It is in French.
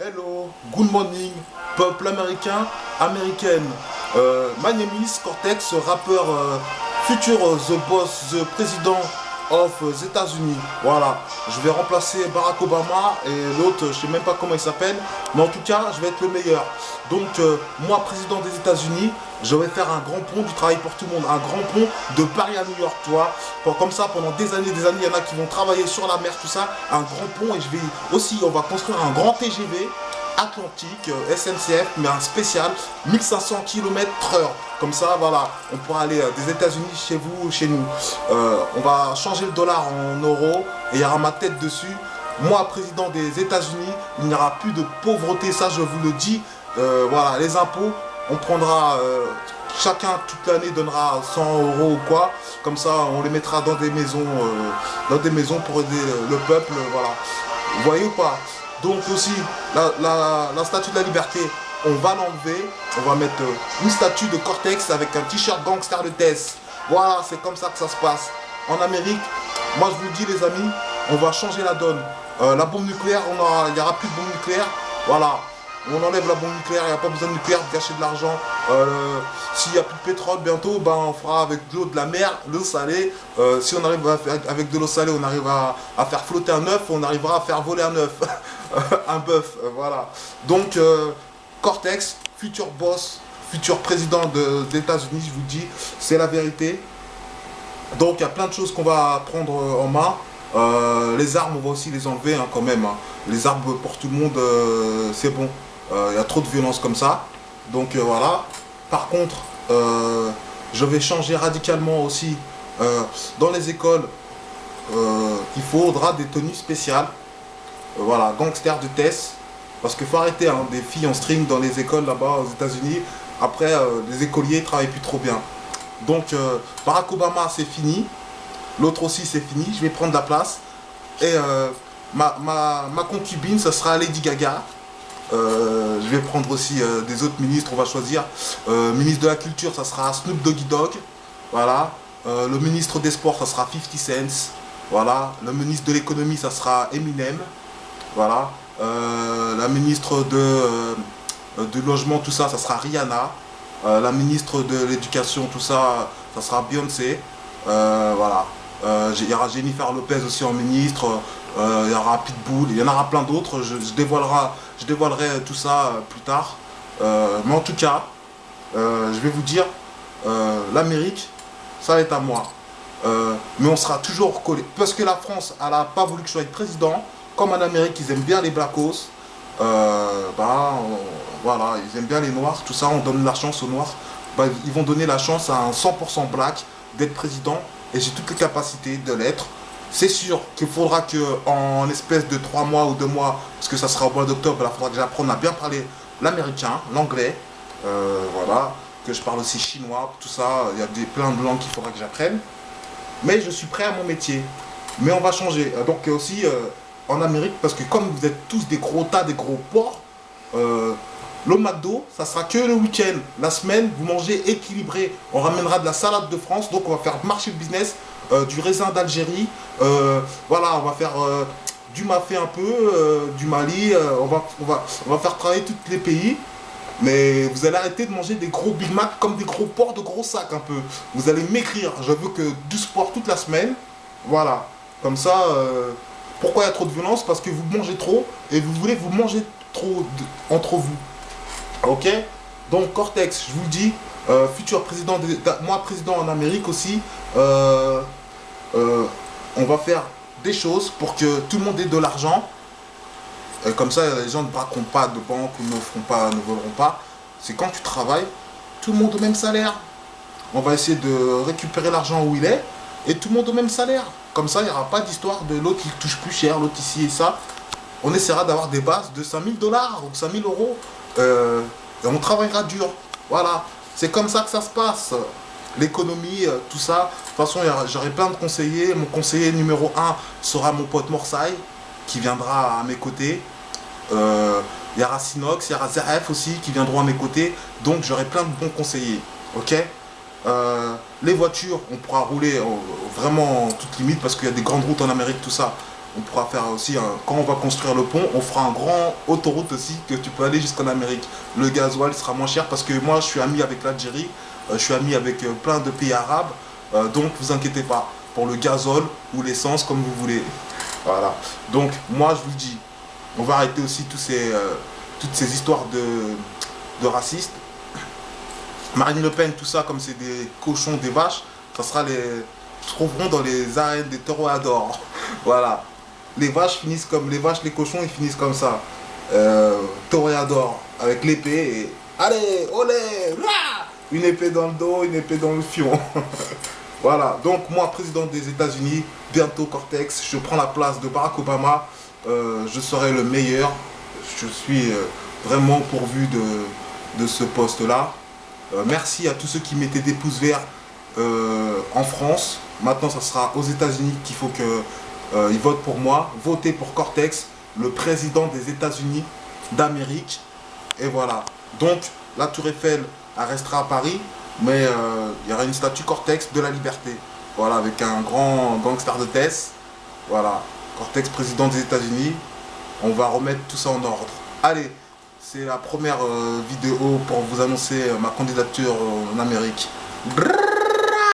Hello, good morning, peuple américain, américaine. My name is Cortex, rappeur futur The Boss, the President of the États-Unis. Voilà, je vais remplacer Barack Obama et l'autre, je sais même pas comment il s'appelle, mais en tout cas, je vais être le meilleur. Donc, moi, président des États-Unis, je vais faire un grand pont du travail pour tout le monde, un grand pont de Paris à New York, tu vois. Comme ça, pendant des années, il y en a qui vont travailler sur la mer, tout ça, un grand pont, et je vais aussi, on va construire un grand TGV Atlantique, SNCF, mais un spécial, 1500 km/h. Comme ça, voilà, on pourra aller des États-Unis chez vous ou chez nous. On va changer le dollar en euros et il y aura ma tête dessus. Moi, président des États-Unis, il n'y aura plus de pauvreté, ça je vous le dis. Voilà, les impôts, on prendra, chacun toute l'année donnera 100 euros ou quoi. Comme ça, on les mettra dans des maisons pour aider le peuple. Voilà, vous voyez ou pas? Donc aussi, la statue de la liberté, on va l'enlever. On va mettre une statue de Cortex avec un t-shirt gangster de Tess. Voilà, c'est comme ça que ça se passe. En Amérique, moi je vous dis les amis, on va changer la donne. La bombe nucléaire, il n'y aura plus de bombe nucléaire. Voilà, on enlève la bombe nucléaire, il n'y a pas besoin de nucléaire pour gâcher de l'argent. S'il n'y a plus de pétrole bientôt, ben, on fera avec de l'eau de la mer, l'eau salée. Si on arrive à faire, avec de l'eau salée, on arrive à faire flotter un œuf, on arrivera à faire voler un œuf. Un bœuf, voilà. Donc, Cortex, futur boss, futur président des États-Unis, je vous dis, c'est la vérité. Donc, il y a plein de choses qu'on va prendre en main. Les armes, on va aussi les enlever hein, quand même. Hein. Les armes pour tout le monde, c'est bon. Il y a trop de violence comme ça. Donc, voilà. Par contre, je vais changer radicalement aussi. Dans les écoles, il faudra des tenues spéciales. Voilà, gangster de Tess. Parce qu'il faut arrêter hein, des filles en string dans les écoles là-bas aux États-Unis. Après, les écoliers travaillent plus trop bien. Donc, Barack Obama, c'est fini. L'autre aussi, c'est fini. Je vais prendre la place. Et ma concubine, ça sera Lady Gaga. Je vais prendre aussi des autres ministres. On va choisir. Ministre de la Culture, ça sera Snoop Doggy Dogg. Voilà. Le ministre des Sports, ça sera 50 Cent. Voilà. Le ministre de l'Économie, ça sera Eminem. Voilà, la ministre du logement, tout ça, ça sera Rihanna. La ministre de l'éducation, tout ça, ça sera Beyoncé. Voilà, il y aura Jennifer Lopez aussi en ministre. Il y aura Pitbull, il y en aura plein d'autres. Je dévoilerai tout ça plus tard. Mais en tout cas, je vais vous dire, l'Amérique, ça va être à moi. Mais on sera toujours collé. Parce que la France, elle n'a pas voulu que je sois président. Comme en Amérique, ils aiment bien les blackos, voilà, ils aiment bien les noirs, tout ça, on donne la chance aux noirs. Ils vont donner la chance à un 100% black d'être président et j'ai toutes les capacités de l'être. C'est sûr qu'il faudra qu'en espèce de 3 mois ou 2 mois, parce que ça sera au mois d'octobre, il faudra que j'apprenne à bien parler l'américain, l'anglais, voilà, que je parle aussi chinois, tout ça, il y a plein de langues qu'il faudra que j'apprenne. Mais je suis prêt à mon métier. Mais on va changer. Donc aussi... en Amérique, parce que comme vous êtes tous des gros tas, des gros porcs, le McDo, ça sera que le week-end. La semaine, vous mangez équilibré. On ramènera de la salade de France, donc on va faire marcher le business, du raisin d'Algérie. Voilà, on va faire du Mafé un peu, du Mali. On va faire travailler tous les pays. Mais vous allez arrêter de manger des gros Big Mac comme des gros porcs de gros sacs un peu. Vous allez maigrir. Je veux que du sport toute la semaine. Voilà. Comme ça... pourquoi il y a trop de violence? Parce que vous mangez trop et vous voulez vous manger trop entre vous. Ok? Donc Cortex, je vous le dis, futur président, moi président en Amérique aussi, on va faire des choses pour que tout le monde ait de l'argent. Comme ça, les gens ne braqueront pas de banque ou ne voleront pas. C'est quand tu travailles, tout le monde au même salaire. On va essayer de récupérer l'argent où il est et tout le monde au même salaire. Comme ça, il n'y aura pas d'histoire de l'autre qui touche plus cher, l'autre ici et ça. On essaiera d'avoir des bases de 5000 $ ou 5000 euros. Et on travaillera dur. Voilà. C'est comme ça que ça se passe. L'économie, tout ça. De toute façon, j'aurai plein de conseillers. Mon conseiller numéro 1 sera mon pote Morsay, qui viendra à mes côtés. Il y aura Sinox, il y aura Zaref aussi, qui viendront à mes côtés. Donc, j'aurai plein de bons conseillers. Ok? Les voitures, on pourra rouler vraiment en toute limite parce qu'il y a des grandes routes en Amérique, tout ça. On pourra faire aussi, quand on va construire le pont, on fera un grand autoroute aussi que tu peux aller jusqu'en Amérique. Le gasoil sera moins cher parce que moi je suis ami avec l'Algérie, je suis ami avec plein de pays arabes, donc vous inquiétez pas pour le gazole ou l'essence comme vous voulez. Voilà. Donc moi je vous le dis, on va arrêter aussi toutes ces histoires de racistes. Marine Le Pen, tout ça, comme c'est des cochons, des vaches, ça sera trouveront dans les arènes des toréadors. Voilà. Les vaches finissent comme les vaches, les cochons, ils finissent comme ça. Toréador, avec l'épée et allez, olé, rah, une épée dans le dos, une épée dans le fion. Voilà. Donc moi, président des États-Unis, bientôt Cortex, je prends la place de Barack Obama. Je serai le meilleur. Je suis vraiment pourvu de ce poste-là. Merci à tous ceux qui mettaient des pouces verts en France. Maintenant, ça sera aux États-Unis qu'il faut qu'ils votent pour moi. Votez pour Cortex, le président des États-Unis d'Amérique. Et voilà. Donc, la Tour Eiffel, elle restera à Paris, mais il y aura une statue Cortex de la liberté. Voilà, avec un grand gangster de Tess. Voilà. Cortex, président des États-Unis. On va remettre tout ça en ordre. Allez, c'est la première vidéo pour vous annoncer ma candidature en Amérique. Brrr.